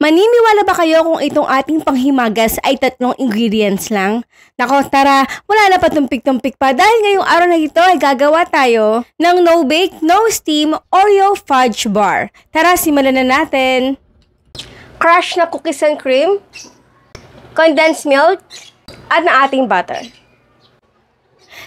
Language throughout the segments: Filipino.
Maniniwala ba kayo kung itong ating panghimagas ay 3 ingredients lang? Nako, tara, wala na pa tumpik-tumpik pa dahil ngayong araw na ito ay gagawa tayo ng no-bake, no-steam Oreo fudge bar. Tara, simulan na natin. Crush na cookies and cream, condensed milk, at na ating butter.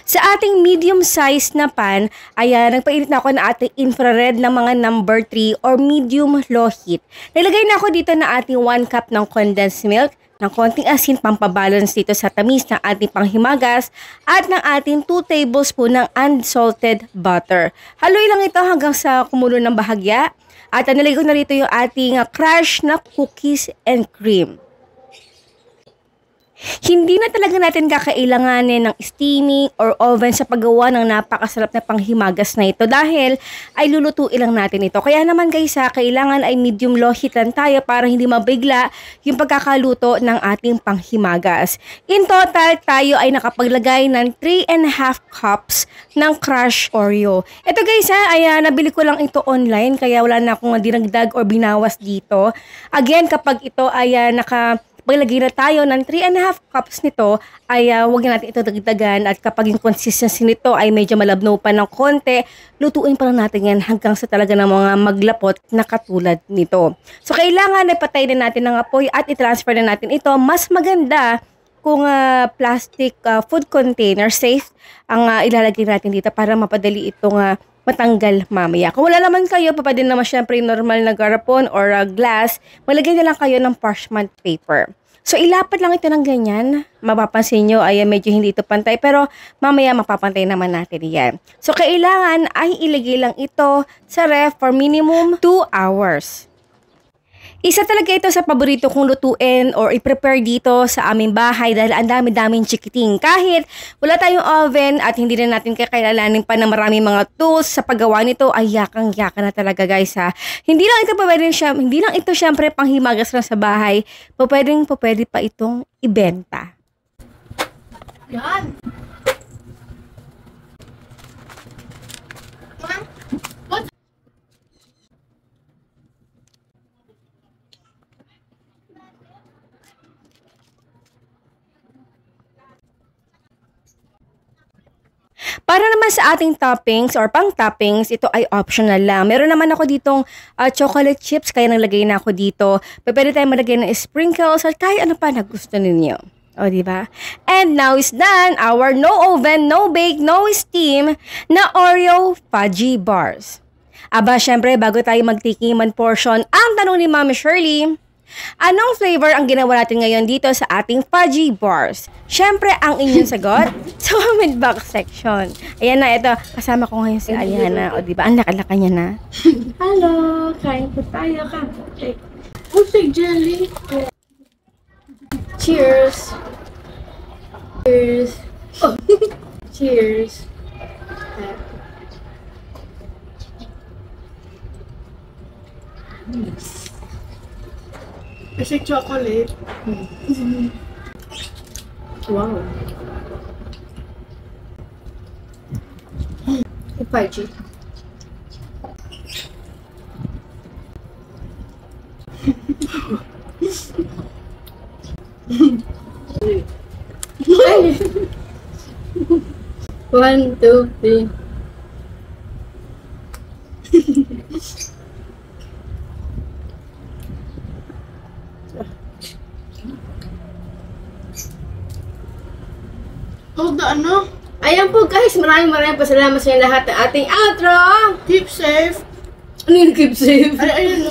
Sa ating medium size na pan, nagpainit na ako ng ating infrared ng mga number 3 or medium low heat. Nilagay na ako dito na ating 1 cup ng condensed milk, ng konting asin pampabalance dito sa tamis ng ating panghimagas, at ng ating 2 tablespoon ng unsalted butter. Haluin lang ito hanggang sa kumulo ng bahagya. At nilagay ko na rito yung ating crush na cookies and cream. Hindi na talaga natin kakailanganin ng steaming or oven sa paggawa ng napakasarap na panghimagas na ito dahil ay lulutuin lang natin ito. Kaya naman guys, kailangan ay medium low heat lang tayo para hindi mabigla yung pagkakaluto ng ating panghimagas. In total, tayo ay nakapaglagay ng 3.5 cups ng crush Oreo. Ito guys, nabili ko lang ito online kaya wala na akong dinagdag or binawas dito. Again, kapag ito ay paglagay na tayo ng 3.5 cups nito, ay huwag natin ito dagdagan at kapag yung consistency nito ay medyo malabnaw pa ng konti, lutuin pa lang natin yan hanggang sa talaga ng mga maglapot na katulad nito. So kailangan ay patay na natin ng apoy at i-transfer na natin ito. Mas maganda kung plastic food container safe ang ilalagay natin dito para mapadali itong matanggal mamaya. Kung wala naman kayo, pwede naman syempre normal na garapon or glass, malagay na lang kayo ng parchment paper. So, ilapat lang ito ng ganyan. Mapapansin nyo ay medyo hindi ito pantay, pero mamaya mapapantay naman natin yan. So, kailangan ay ilagay lang ito sa ref for minimum 2 hours. Isa talaga ito sa paborito kong lutuin or i-prepare dito sa aming bahay dahil ang dami-daming chikiting. Kahit wala tayong oven at hindi na natin kakailanganin pa ng maraming mga tools sa paggawa nito, ay yakang-yaka na talaga guys ha. Hindi lang ito syempre panghimagas lang sa bahay, pwede pa itong ibenta. Yan! Para naman sa ating toppings or pang-toppings, ito ay optional lang. Meron naman ako ditong chocolate chips, kaya naglagay na ako dito. Pwede tayo malagay ng sprinkles at kahit ano pa na gusto ninyo. O, diba? And now is done our no oven, no bake, no steam na Oreo fudgy bars. Aba, syempre, bago tayo magtikiman portion, ang tanong ni Mami Shirley, anong flavor ang ginawa natin ngayon dito sa ating fudgy bars? Syempre, ang inyong sagot sa comment box section. Ayan na, ito. Kasama ko ngayon si Ayana. O, diba? Ang laka-laka niya na. Hello! Kain po tayo ka. Pusig jelly. Cheers! Cheers! Oh. Cheers! Kasi chocolate. Wow. Fudgy. One, two, three. Hold the ano? Ayan po guys, maraming pasalamat sa inyo lahat ng ating outro. Keep safe. Ano yung keep safe? Ayun.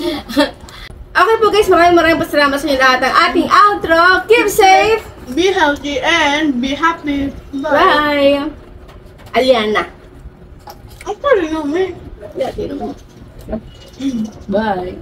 Okay po guys, maraming pasalamat sa inyo lahat ng ating outro. Keep safe. Be healthy and be happy. Bye. Aliana. I don't know, man. Yeah, Bye.